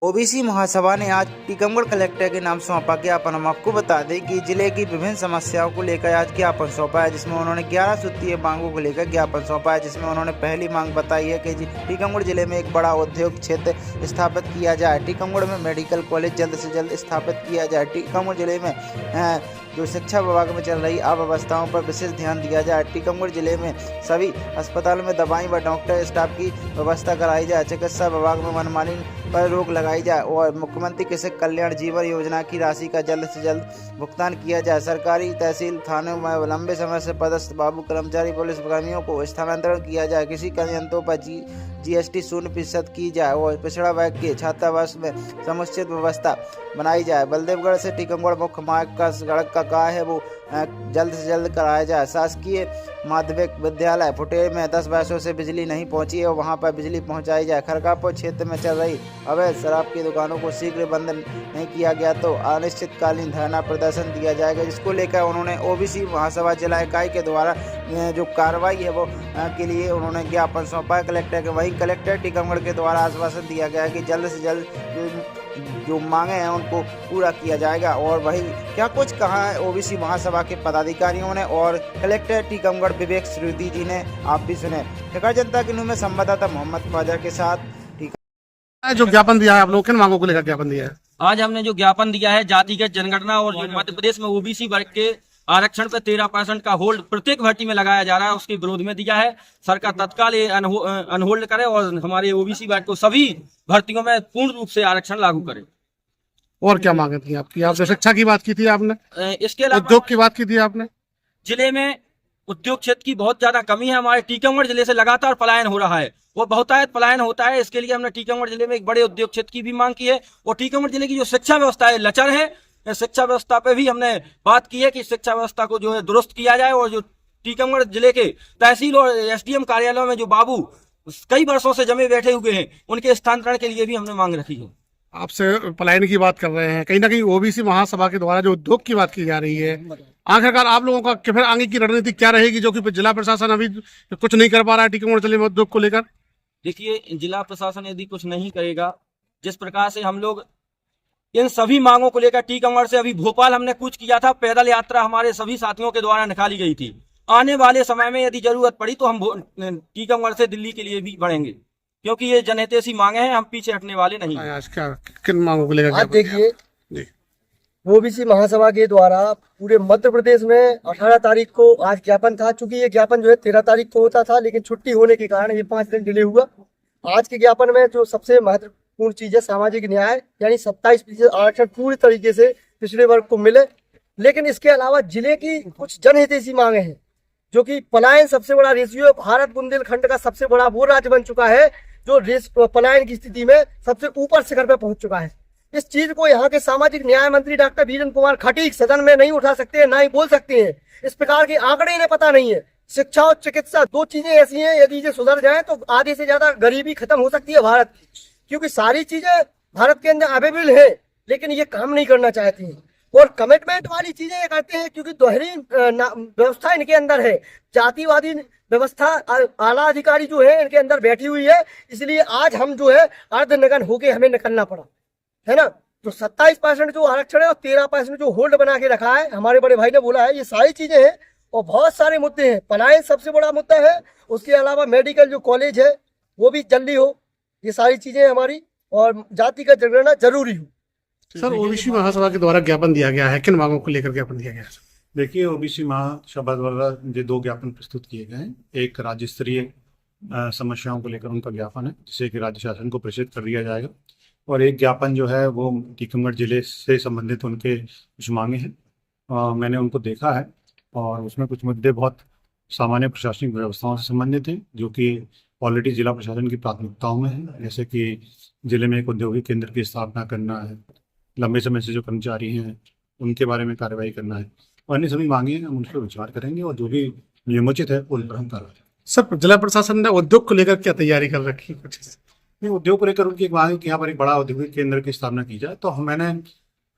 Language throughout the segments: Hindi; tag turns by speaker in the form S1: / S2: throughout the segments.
S1: ओबीसी महासभा ने आज टीकमगढ़ कलेक्टर के नाम सौंपा ज्ञापन। हम आपको बता दें कि जिले की विभिन्न समस्याओं को लेकर आज ज्ञापन सौंपा है, जिसमें उन्होंने 11 सूत्रीय मांगों को लेकर ज्ञापन सौंपा है। जिसमें उन्होंने पहली मांग बताई है कि टीकमगढ़ जिले में एक बड़ा उद्योग क्षेत्र स्थापित किया जाए। टीकमगढ़ में मेडिकल कॉलेज जल्द से जल्द स्थापित किया जाए। टीकमगढ़ जिले में जो शिक्षा विभाग में चल रही अव्यवस्थाओं पर विशेष ध्यान दिया जाए। टीकमगढ़ जिले में सभी अस्पतालों में दवाई व डॉक्टर स्टाफ की व्यवस्था कराई जाए। चिकित्सा विभाग में मनमानी पर रोक लगाई जाए और मुख्यमंत्री कृषक कल्याण जीवन योजना की राशि का जल्द से जल्द भुगतान किया जाए। सरकारी तहसील थानों में लंबे समय से पदस्थ बाबू कर्मचारी पुलिस कर्मियों को स्थानांतरण किया जाए। कृषि संयंत्रों पर GST 0% की जाए और पिछड़ा वर्ग के छात्रावास में समुचित व्यवस्था बनाई जाए। बलदेवगढ़ से टीकमगढ़ मुख्य मार्ग का सड़क का कार्य है वो जल्द से जल्द कराया जाए। शासकीय माध्यमिक विद्यालय फुटेर में 10 वर्षों से बिजली नहीं पहुंची है और वहां पर बिजली पहुंचाई जाए। खरगापुर क्षेत्र में चल रही अवैध शराब की दुकानों को शीघ्र बंद नहीं किया गया तो अनिश्चितकालीन धरना प्रदर्शन दिया जाएगा, जिसको लेकर उन्होंने ओबीसी महासभा जिला इकाई के द्वारा जो कार्रवाई है वो के लिए उन्होंने ज्ञापन सौंपा है कलेक्टर के। वहीं कलेक्टर टीकमगढ़ के द्वारा आश्वासन दिया गया है कि जल्द से जल्द जो मांगे हैं उनको पूरा किया जाएगा। और वही क्या कुछ कहा है ओबीसी महासभा के पदाधिकारियों ने और कलेक्टर टीकमगढ़ विवेक श्रुति जी ने, आप भी सुने। ठेकर जनता के न्यूज़ में संवाददाता मोहम्मद ख्वाजा के साथ।
S2: जो ज्ञापन दिया है आप लोगों किन मांगों को लेकर ज्ञापन दिया है?
S3: आज हमने जो ज्ञापन दिया है जातिगत जनगणना और जो मध्य प्रदेश में ओबीसी वर्ग के आरक्षण पर 13% का होल्ड प्रत्येक भर्ती में लगाया जा रहा है, उसके विरोध में दिया है। सरकार तत्काल अनहोल्ड करे और हमारे ओबीसी वर्ग को सभी भर्तियों में पूर्ण रूप से आरक्षण लागू करे।
S2: और क्या मांगे थी आपकी? आपने शिक्षा की बात की थी, आपने
S3: इसके अलावा
S2: उद्योग की बात की थी आपने।
S3: जिले में उद्योग क्षेत्र की बहुत ज्यादा कमी है। हमारे टीकमगढ़ जिले से लगातार पलायन हो रहा है, वो बहुतायत पलायन होता है। इसके लिए हमने टीकमगढ़ जिले में एक बड़े उद्योग क्षेत्र की भी मांग की है। और टीकमगढ़ जिले की जो शिक्षा व्यवस्था है लचर है, शिक्षा व्यवस्था पे भी हमने बात की है कि शिक्षा व्यवस्था को जो है दुरुस्त किया जाए और जो टीकमगढ़ जिले के तहसील और SDM कार्यालयों में जो बाबू कई वर्षों से जमे बैठे हुए हैं उनके स्थानांतरण के लिए भी हमने मांग रखी है।
S2: आपसे पलायन की बात कर रहे हैं, कहीं ना कहीं ओबीसी महासभा के द्वारा जो उद्योग की बात की जा रही है, आखिरकार आप लोगों का फिर आगे की रणनीति क्या रहेगी, जो कि जिला प्रशासन अभी कुछ नहीं कर पा रहा है टीकमगढ़ जिले में उद्योग को लेकर?
S3: देखिए, जिला प्रशासन यदि कुछ नहीं करेगा, जिस प्रकार से हम लोग इन सभी मांगों को लेकर टीकमगढ़ से अभी भोपाल हमने कूच किया था, पैदल यात्रा हमारे सभी साथियों के द्वारा निकाली गई थी। आने वाले समय में यदि जरूरत पड़ी तो हम टीकमगढ़ से दिल्ली के लिए भी बढ़ेंगे, क्योंकि ये जनहितैषी मांगे हैं, हम पीछे हटने वाले नहीं।
S2: आज क्या किन मांगों को लेकर?
S4: आज देखिए, ओबीसी महासभा के द्वारा पूरे मध्य प्रदेश में 18 तारीख को आज ज्ञापन था। चूंकि ये ज्ञापन जो है 13 तारीख को होता था, लेकिन छुट्टी होने के कारण ये 5 दिन डिले हुआ। आज के ज्ञापन में जो सबसे महत्वपूर्ण चीज है सामाजिक न्याय, यानी 27% आरक्षण पूरी तरीके से पिछड़े वर्ग को मिले। लेकिन इसके अलावा जिले की कुछ जनहितैषी मांगे हैं, जो कि पलायन सबसे बड़ा रेशियो भारत बुंदेलखंड का सबसे बड़ा वो राज्य बन चुका है जो पलायन की स्थिति में सबसे ऊपर शिखर पे पहुंच चुका है। इस चीज को यहाँ के सामाजिक न्याय मंत्री डॉक्टर वीरेंद्र कुमार खटीक सदन में नहीं उठा सकते हैं, ना ही बोल सकते हैं। इस प्रकार के आंकड़े इन्हें पता नहीं है। शिक्षा और चिकित्सा दो चीजें ऐसी हैं, यदि ये सुधर जाए तो आधे से ज्यादा गरीबी खत्म हो सकती है भारत की, क्योंकि सारी चीजें भारत के अंदर अवेलेबल है, लेकिन ये काम नहीं करना चाहती हैं और कमिटमेंट वाली चीजें ये करते हैं, क्योंकि दोहरी व्यवस्था इनके अंदर है। जातिवादी व्यवस्था आला अधिकारी जो है इनके अंदर बैठी हुई है, इसलिए आज हम जो है अर्धनग्न होके हमें निकलना पड़ा है ना। तो 27% जो आरक्षण है और 13% जो होल्ड बना के रखा है, हमारे बड़े भाई ने बोला है, ये सारी चीजें हैं और बहुत सारे मुद्दे हैं। पलायन सबसे बड़ा मुद्दा है, उसके अलावा मेडिकल जो कॉलेज है वो भी जल्दी हो, ये सारी चीजें हमारी, और जातिगत जनगणना जरूरी हो।
S2: सर, ओबीसी महासभा के द्वारा ज्ञापन दिया गया है, किन मांगों को लेकर ज्ञापन दिया गया है?
S5: देखिए, ओबीसी महासभा द्वारा जो 2 ज्ञापन प्रस्तुत किए गए हैं, एक राज्य स्तरीय समस्याओं को लेकर उनका ज्ञापन है जिसे कि राज्य शासन को प्रेषित कर दिया जाएगा, और एक ज्ञापन जो है वो टीकमगढ़ जिले से संबंधित उनके कुछ मांगे हैं। मैंने उनको देखा है और उसमें कुछ मुद्दे बहुत सामान्य प्रशासनिक व्यवस्थाओं से संबंधित हैं, जो कि ऑलरेडी जिला प्रशासन की प्राथमिकताओं में है। जैसे कि जिले में एक औद्योगिक केंद्र की स्थापना करना है, लंबे समय से जो कर्मचारी हैं उनके बारे में कार्रवाई करना है, और अन्य सभी मांगे हम उन पर विचार करेंगे और जो भी नियमोचित है उन पर हम कार्रवाई।
S2: सर, जिला प्रशासन ने उद्योग को लेकर क्या तैयारी कर रखी है? कुछ
S5: उद्योग को लेकर उनकी एक मांग है कि यहाँ पर एक बड़ा औद्योगिक केंद्र की स्थापना की जाए। तो मैंने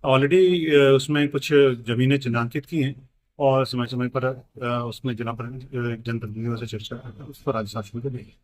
S5: ऑलरेडी उसमें कुछ जमीनें चिन्हांकित की हैं और समय समय पर उसमें जिला जनप्रतिनिधियों से चर्चा उस पर राज्य शासन को देगी।